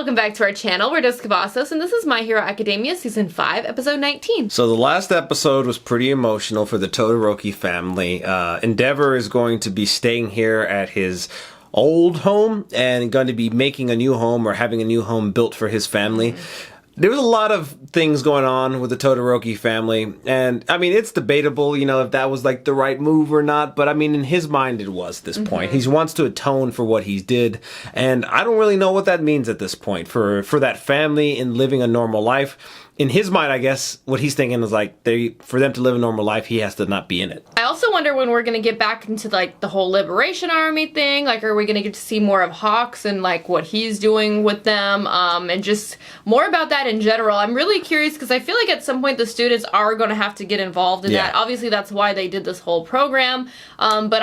welcome back to our channel. We're Dos Cavazos, and this is My Hero Academia Season 5, Episode 19. So the last episode was pretty emotional for the Todoroki family. Endeavor is going to be staying here at his old home and going to be making a new home or having a new home built for his family. There was a lot of things going on with the Todoroki family, and I mean, it's debatable, you know, if that was like the right move or not, but I mean, in his mind, it was at this point. He wants to atone for what he did, and I don't really know what that means at this point for that family in living a normal life. In his mind, I guess, what he's thinking is like, for them to live a normal life, he has to not be in it. I also wonder when we're going to get back into, like, the whole Liberation Army thing. Like, are we going to get to see more of Hawks and, like, what he's doing with them? And just more about that in general. I'm really curious because I feel like at some point the students are going to have to get involved in that. Obviously, that's why they did this whole program. But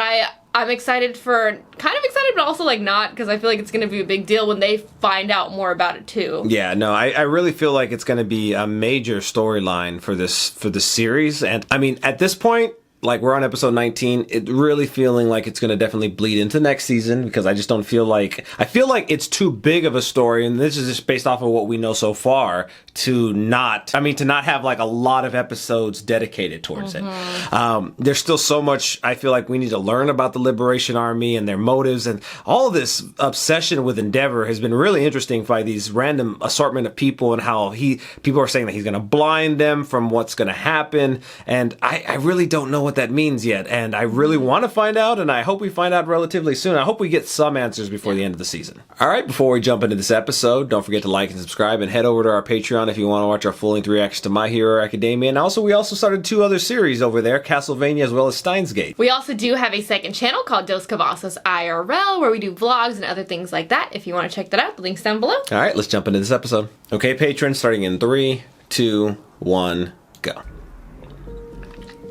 I'm excited kind of excited, but also like not, because I feel like it's going to be a big deal when they find out more about it too. Yeah, no, I really feel like it's going to be a major storyline for this series. And I mean, at this point, like we're on episode 19, it really feeling like it's going to definitely bleed into next season because I just don't feel like, I feel like it's too big of a story, and this is just based off of what we know so far, to not have like a lot of episodes dedicated towards it. There's still so much I feel like we need to learn about the Liberation Army and their motives, and all this obsession with Endeavor has been really interesting by these random assortment of people and how people are saying that he's going to blind them from what's going to happen, and I really don't know what that means yet, and I really want to find out, and I hope we find out relatively soon. I hope we get some answers before the end of the season. Alright, before we jump into this episode, don't forget to like and subscribe, and head over to our Patreon if you want to watch our full-length reaction to My Hero Academia, and we also started 2 other series over there, Castlevania as well as Steins Gate. We also do have a second channel called Dos Cavazos IRL, where we do vlogs and other things like that. If you want to check that out, the link's down below. Alright, let's jump into this episode. Okay, patrons, starting in 3, 2, 1, go.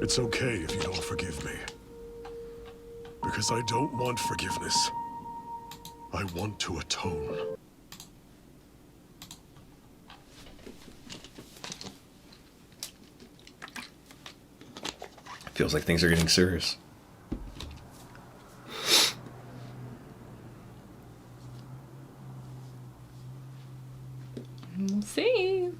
It's okay if you don't forgive me. Because I don't want forgiveness. I want to atone. Feels like things are getting serious. We'll see.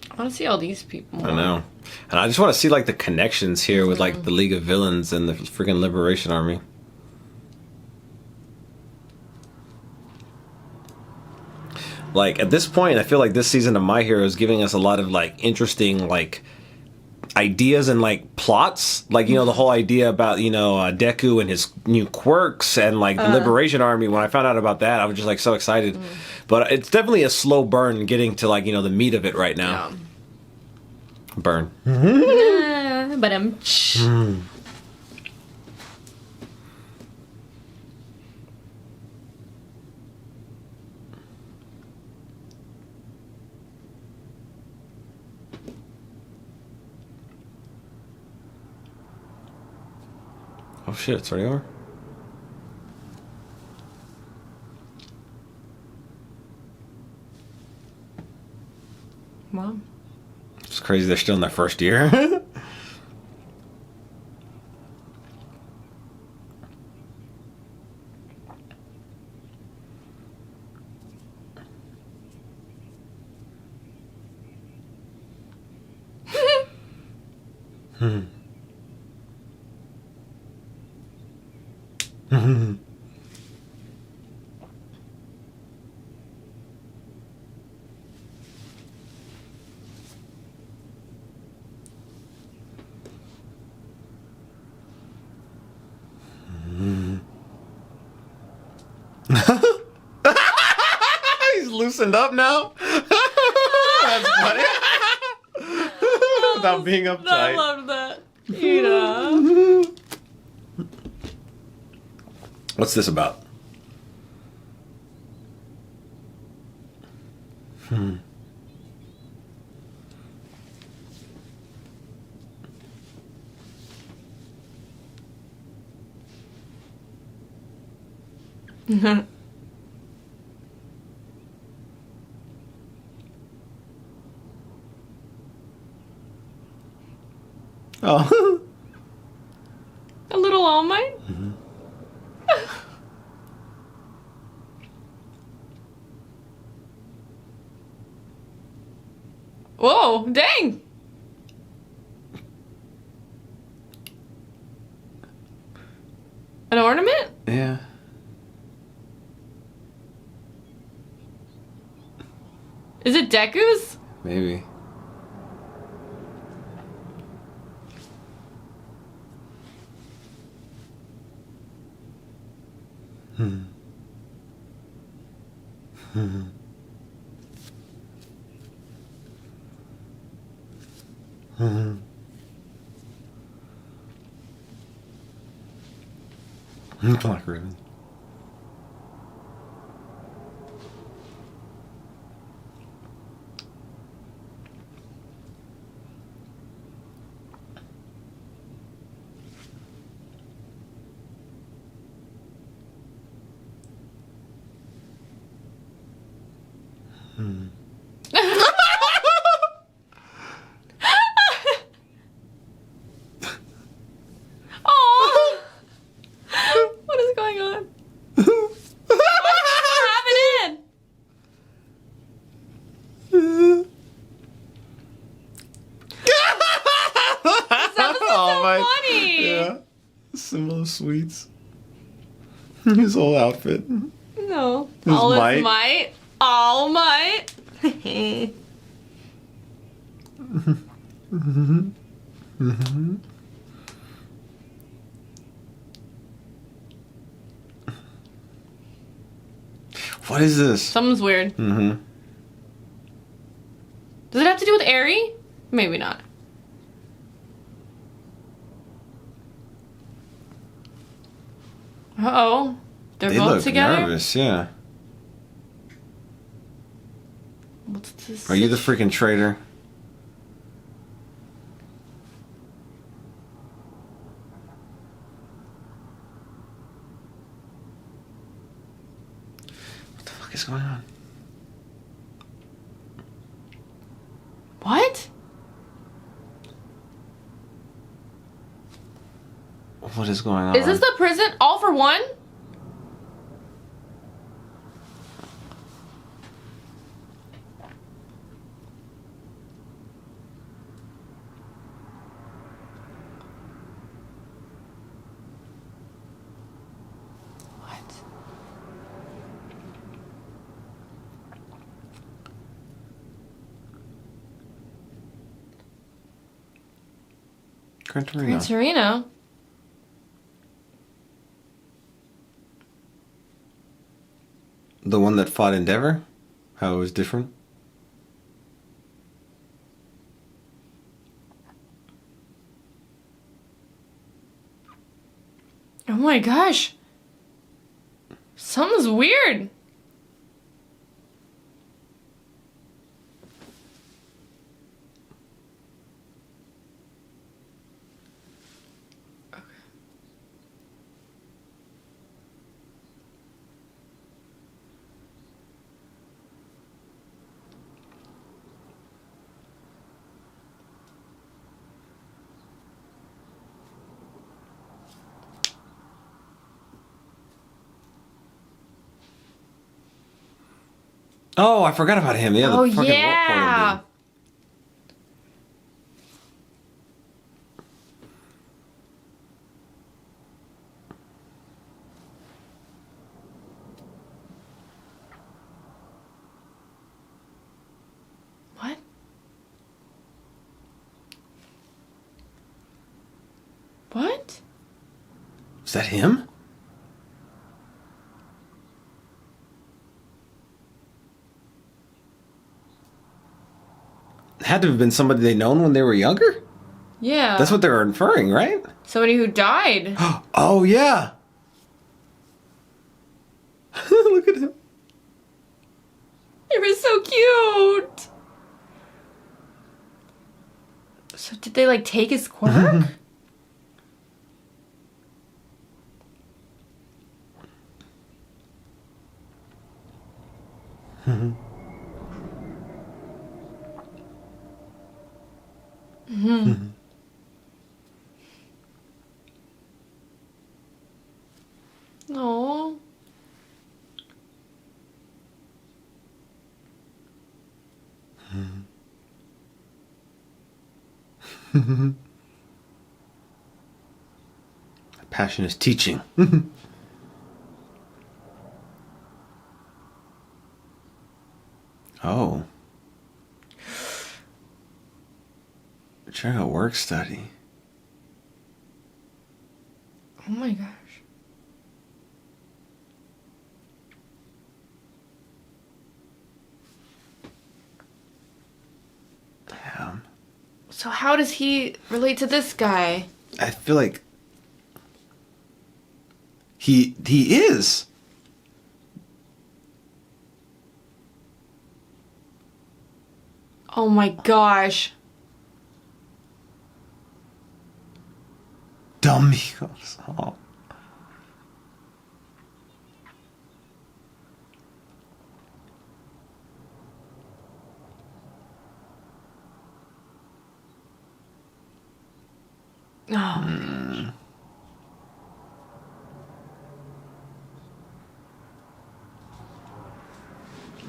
I want to see all these people. I know. And I just want to see like the connections here with like the League of Villains and the freaking Liberation Army. Like at this point, I feel like this season of My Hero is giving us a lot of like interesting like ideas and like plots, like, you know, the whole idea about, you know, Deku and his new quirks and like the Liberation Army. When I found out about that, I was just like so excited. But it's definitely a slow burn getting to like, you know, the meat of it right now. Yeah. Burn. But Oh shit, it's already over? Wow. It's crazy they're still in their first year. He's loosened up now. That's funny. Without being uptight. I love that. Yeah. What's this about? Oh. A little All Might? Whoa, dang! An ornament? Yeah. Is it Deku's? Maybe. Black ribbon. Oh, what is going on? Why have it in? This episode's so funny. Yeah. Symbol of sweets. His whole outfit. No. His All might. his might. All might. What is this? Something's weird. Mm-hmm. Does it have to do with Aerie? Maybe not. Uh-oh. They're They both look together? nervous, yeah. What's this? Are you the freaking traitor? What the fuck is going on? What? What is going on? Is this the prison all for one? What? Gran Torino. Gran Torino? The one that fought Endeavor? How it was different? Oh my gosh. Something's weird. Oh, I forgot about him. Yeah, the Oh, fucking warp yeah. portal What? What? dude. Is that him? had to have been somebody they known when they were younger. Yeah. That's what they were inferring, right? Somebody who died. Oh, yeah. Look at him. It was so cute. So did they, like, take his quirk? Oh. Passion is teaching. Oh. Trying a work study. Oh my gosh. Damn. So how does he relate to this guy? I feel like he is. Oh my gosh. Domingos. Oh. Oh.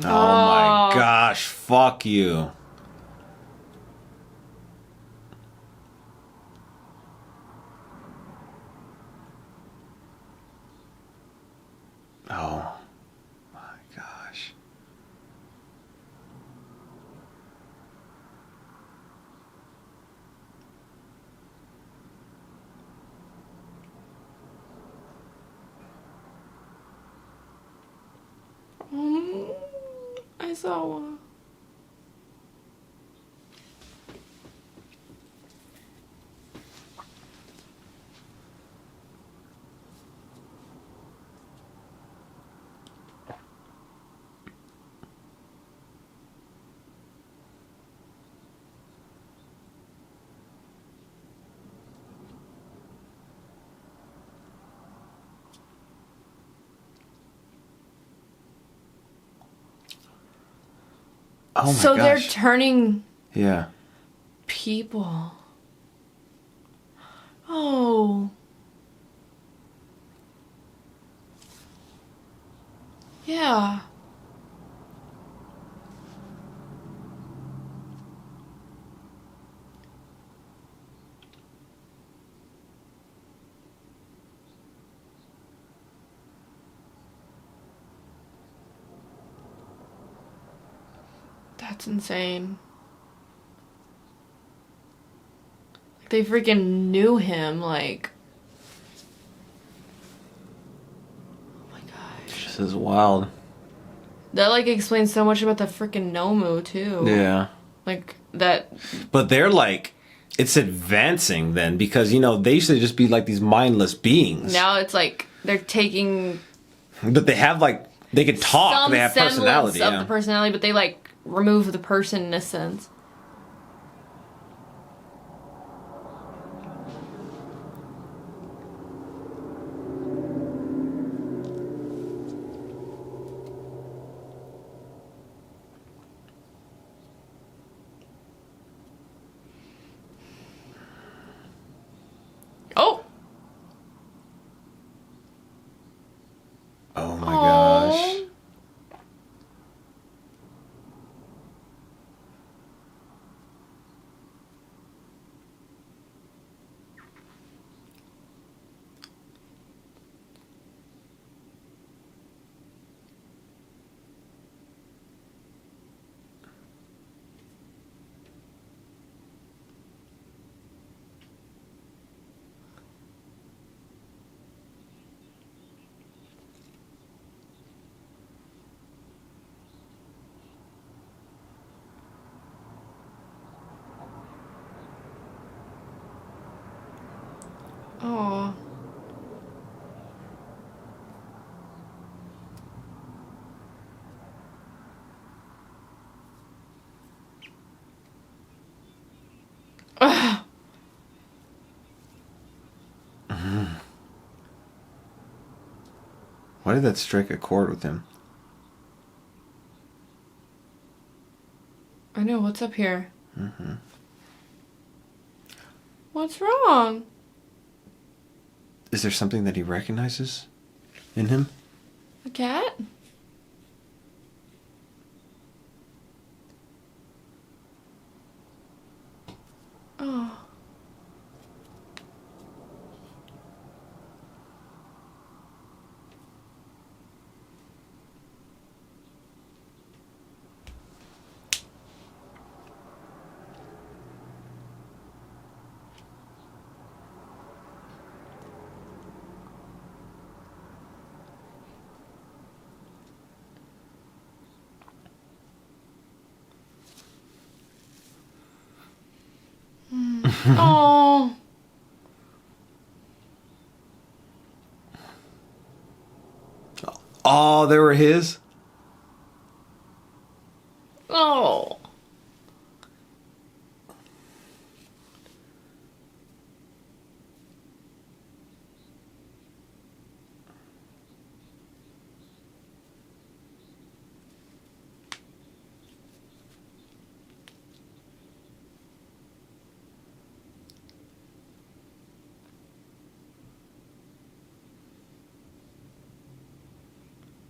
Oh my gosh, fuck you. Oh my gosh. I saw one. Oh my So they're gosh. turning Yeah. people. Oh. Yeah. That's insane. They freaking knew him, like. Oh my gosh. This is wild. That, like, explains so much about the freaking Nomu, too. Yeah. Like, that. But they're like, it's advancing then because, you know, they used to just be like these mindless beings. Now it's like they're taking. But they have like, they can talk, Some they have semblance personality. of Yeah. the personality, but they, like, remove the person in a sense. Oh! Oh my gosh. Oh. Ugh. Why did that strike a chord with him? I know, what's up here? What's wrong? Is there something that he recognizes in him? A cat? Oh. Oh. Oh, they were his? Oh.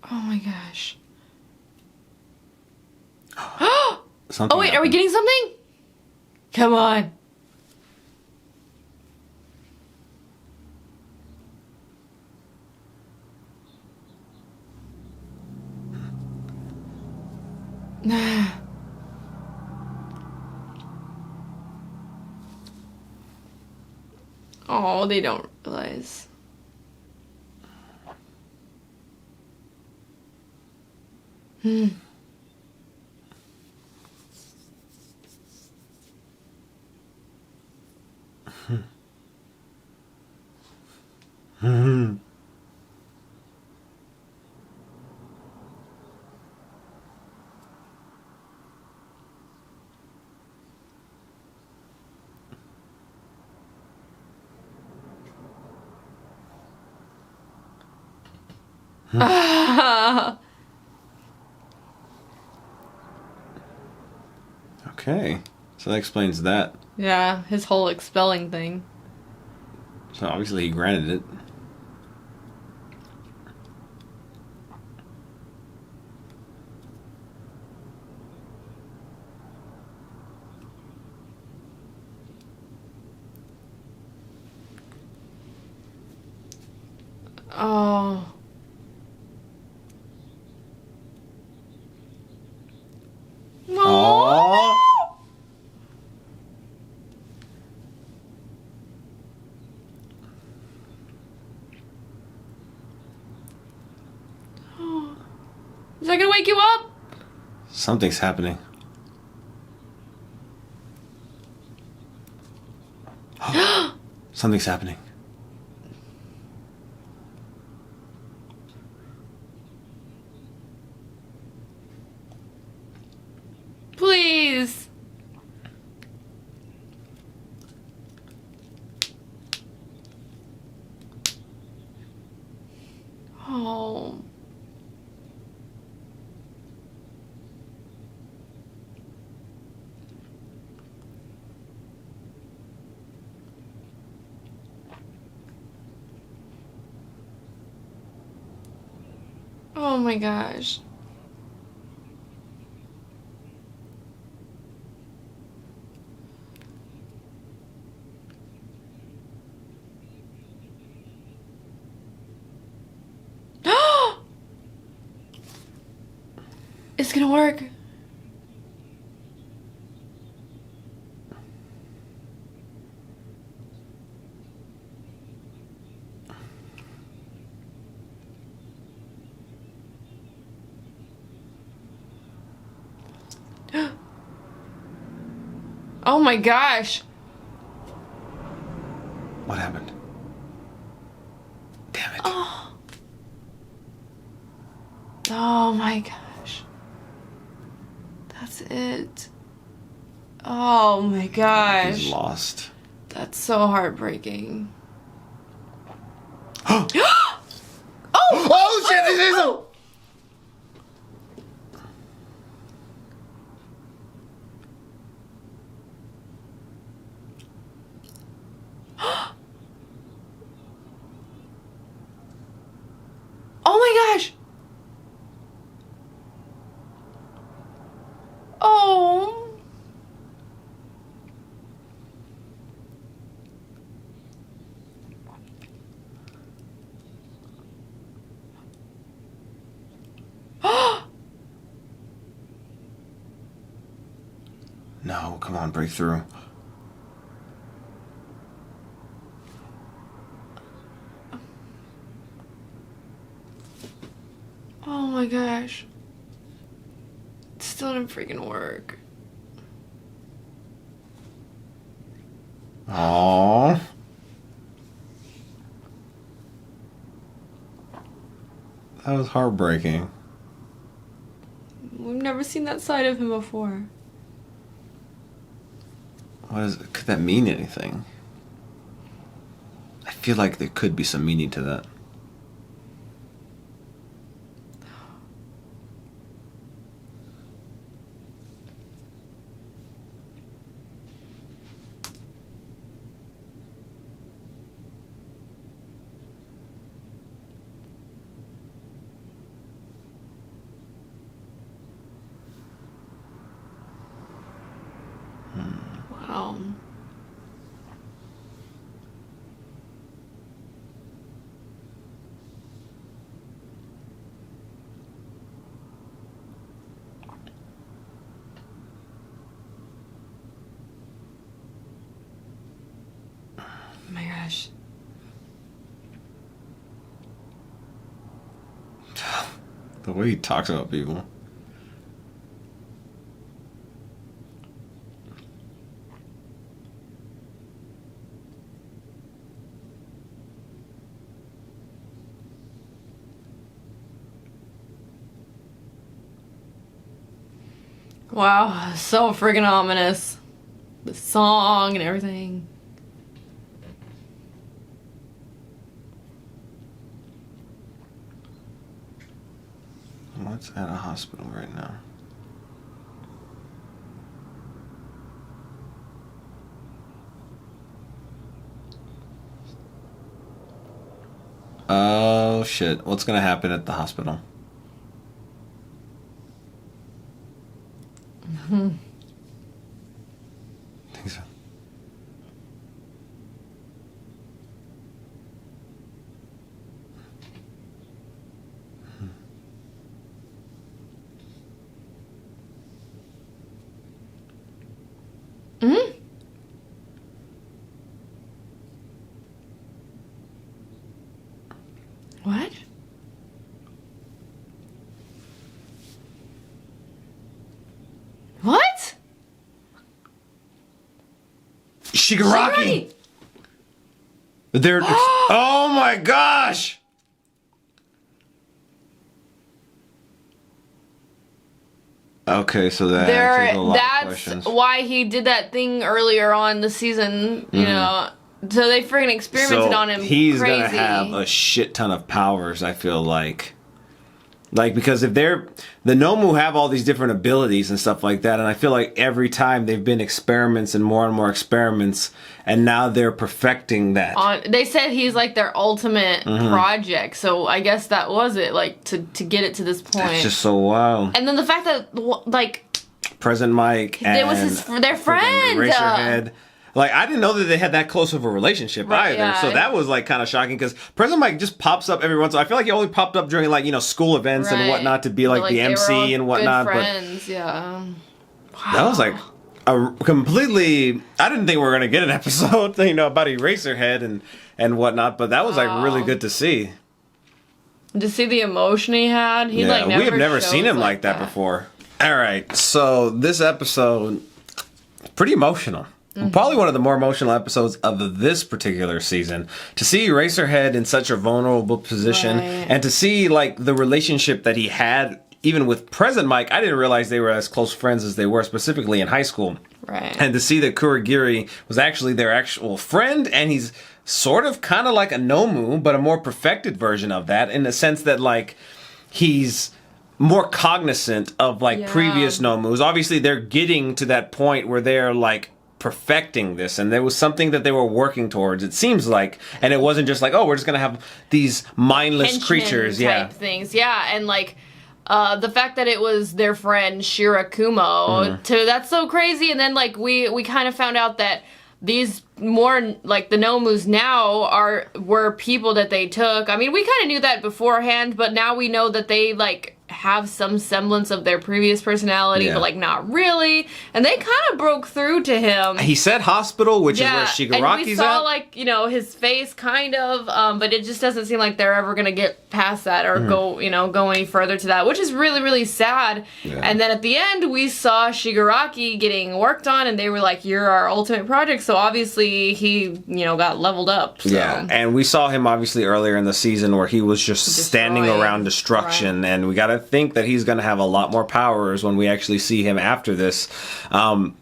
Oh my gosh. Something Oh wait, are we happened. getting something? Come on. Oh, they don't realize. Okay. So that explains that. Yeah, his whole expelling thing. So obviously he granted it. Oh. Aww. Is that gonna wake you up? Something's happening. Something's happening. Please. Oh. Oh my gosh. It's gonna work. Oh my gosh. What happened? Oh my gosh. That's it. Oh my gosh. He's lost. That's so heartbreaking. Oh shit! This is him. Oh my gosh. Oh. No, come on, break through. Oh my gosh. It still didn't freaking work. Aww. That was heartbreaking. We've never seen that side of him before. Could that mean anything? I feel like there could be some meaning to that. Wow. Oh my gosh. The way he talks about people. Wow, so friggin' ominous. The song and everything. What's at a hospital right now? Oh shit. What's gonna happen at the hospital? Think so. Hmm? What? What? Shigaraki! They're oh my gosh! Okay, so that answers a lot of That's questions. why he did that thing earlier on the season, you know. So they freaking experimented on him. He's crazy. gonna have a shit ton of powers, I feel like. Like, because if they're the Nomu have all these different abilities and stuff like that, and I feel like every time they've been experiments and more experiments, and now they're perfecting that. They said he's like their ultimate project, so I guess that was it, like to get it to this point. It's just so wild. And then the fact that like President Mike and it was their friend. Eraserhead. Like, I didn't know that they had that close of a relationship Right, either. yeah. So that was, like, kind of shocking because President Mike just pops up every once in a while. I feel like he only popped up during, like, you know, school events and Right. whatnot to be, like, But, the they were MC all and whatnot. Good But friends, yeah. Wow. that was, like, a completely... I didn't think we were going to get an episode, you know, about Eraserhead and whatnot. But that was, like, really good to see. To see the emotion he had, he like never we have never shows seen him like that before. All right, so this episode, pretty emotional. Probably one of the more emotional episodes of this particular season. To see Eraserhead in such a vulnerable position, and to see like the relationship that he had even with present Mike. I didn't realize they were as close friends as they were, specifically in high school. Right. And to see that Kurogiri was actually their actual friend, and he's sort of kind of like a Nomu, but a more perfected version of that, in the sense that like he's more cognizant of like previous Nomus. Obviously, they're getting to that point where they're like perfecting this, and there was something that they were working towards, it seems like, and it wasn't just like, oh, we're just gonna have these mindless Henchmen creatures, type things, and like the fact that it was their friend Shirakumo, that's so crazy. And then like we kind of found out that these more like the Nomus now were people that they took. I mean, we kind of knew that beforehand, but now we know that they like have some semblance of their previous personality, but like not really. And they kind of broke through to him. He said hospital, which is where Shigaraki's and we saw at. like, you know, his face kind of, but it just doesn't seem like they're ever gonna get past that or go any further to that, which is really, really sad. And then at the end, we saw Shigaraki getting worked on, and they were like, "You're our ultimate project." So obviously he, got leveled up. So. Yeah, and we saw him obviously earlier in the season where he was just standing around destruction, and we gotta think that he's gonna have a lot more powers when we actually see him after this.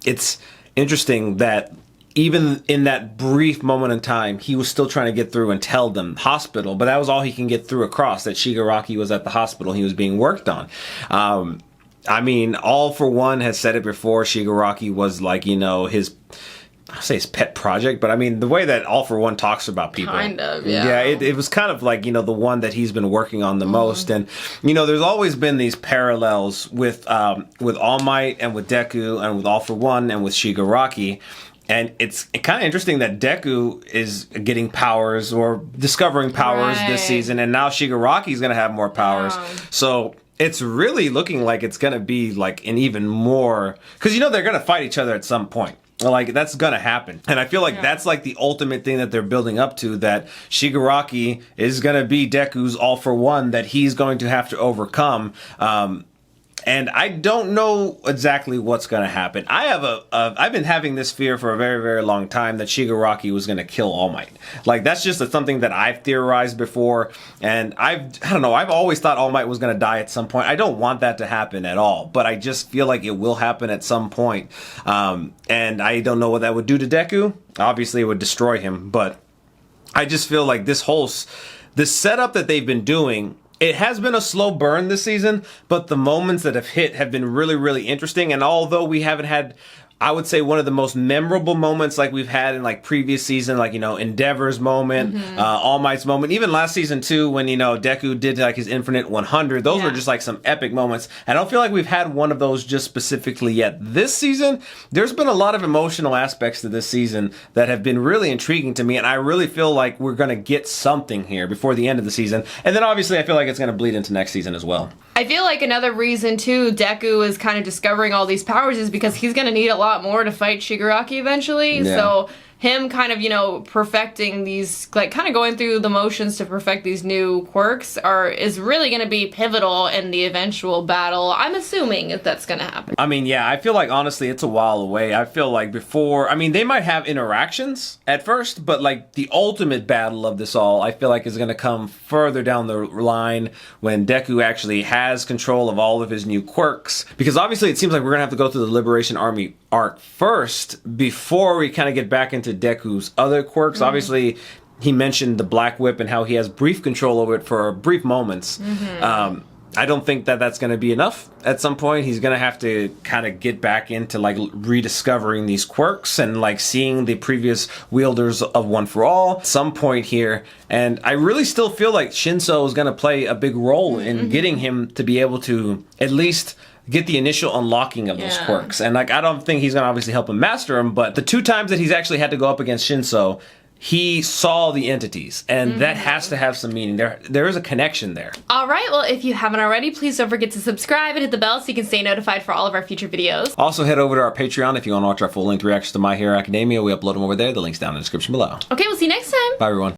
It's interesting that even in that brief moment in time, he was still trying to get through and tell them hospital, but that was all he can get through across, that Shigaraki was at the hospital, he was being worked on. I mean, All For One has said it before, Shigaraki was like, I say his pet project, but I mean, the way that All For One talks about people. Kind of, yeah. Yeah, it was kind of like, the one that he's been working on the most. And, there's always been these parallels with All Might and with Deku and with All For One and with Shigaraki. And it's kind of interesting that Deku is getting powers or discovering powers this season, and now Shigaraki's going to have more powers. So it's really looking like it's going to be like an even more... Because, they're going to fight each other at some point. Like, that's gonna happen. And I feel like that's like the ultimate thing that they're building up to, that Shigaraki is gonna be Deku's All For One that he's going to have to overcome. And I don't know exactly what's going to happen. I've been having this fear for a very, very long time that Shigaraki was going to kill All Might. Like, that's just something that I've theorized before. And I don't know, I've always thought All Might was going to die at some point. I don't want that to happen at all, but I just feel like it will happen at some point. And I don't know what that would do to Deku. Obviously, it would destroy him, but I just feel like this setup that they've been doing, it has been a slow burn this season, but the moments that have hit have been really, really interesting. And although we haven't had, I would say, one of the most memorable moments like we've had in like previous season, like, Endeavor's moment, All Might's moment, even last season too, when, Deku did like his Infinite 100, those were just like some epic moments. I don't feel like we've had one of those just specifically yet. This season, there's been a lot of emotional aspects to this season that have been really intriguing to me, and I really feel like we're going to get something here before the end of the season. And then obviously I feel like it's going to bleed into next season as well. I feel like another reason too Deku is kind of discovering all these powers is because he's going to need a lot more to fight Shigaraki eventually. Yeah. So him kind of, perfecting these, like, kind of going through the motions to perfect these new quirks is really going to be pivotal in the eventual battle. I'm assuming if that's going to happen. I mean, yeah, I feel like, honestly, it's a while away. I feel like they might have interactions at first, but, like, the ultimate battle of this all, I feel like, is going to come further down the line when Deku actually has control of all of his new quirks. Because, obviously, it seems like we're going to have to go through the Liberation Army arc first before we kind of get back into Deku's other quirks. Obviously, he mentioned the Black Whip and how he has brief control over it for brief moments. I don't think that that's going to be enough at some point. He's going to have to kind of get back into like rediscovering these quirks and like seeing the previous wielders of One For All at some point here. And I really still feel like Shinso is going to play a big role in getting him to be able to at least get the initial unlocking of those quirks. And like, I don't think he's going to obviously help him master them, but the 2 times that he's actually had to go up against Shinso, he saw the entities, and that has to have some meaning. There is a connection there. All right, well, if you haven't already, please don't forget to subscribe and hit the bell so you can stay notified for all of our future videos. Also, head over to our Patreon if you want to watch our full-length reactions to My Hero Academia. We upload them over there. The link's down in the description below. Okay, we'll see you next time. Bye, everyone.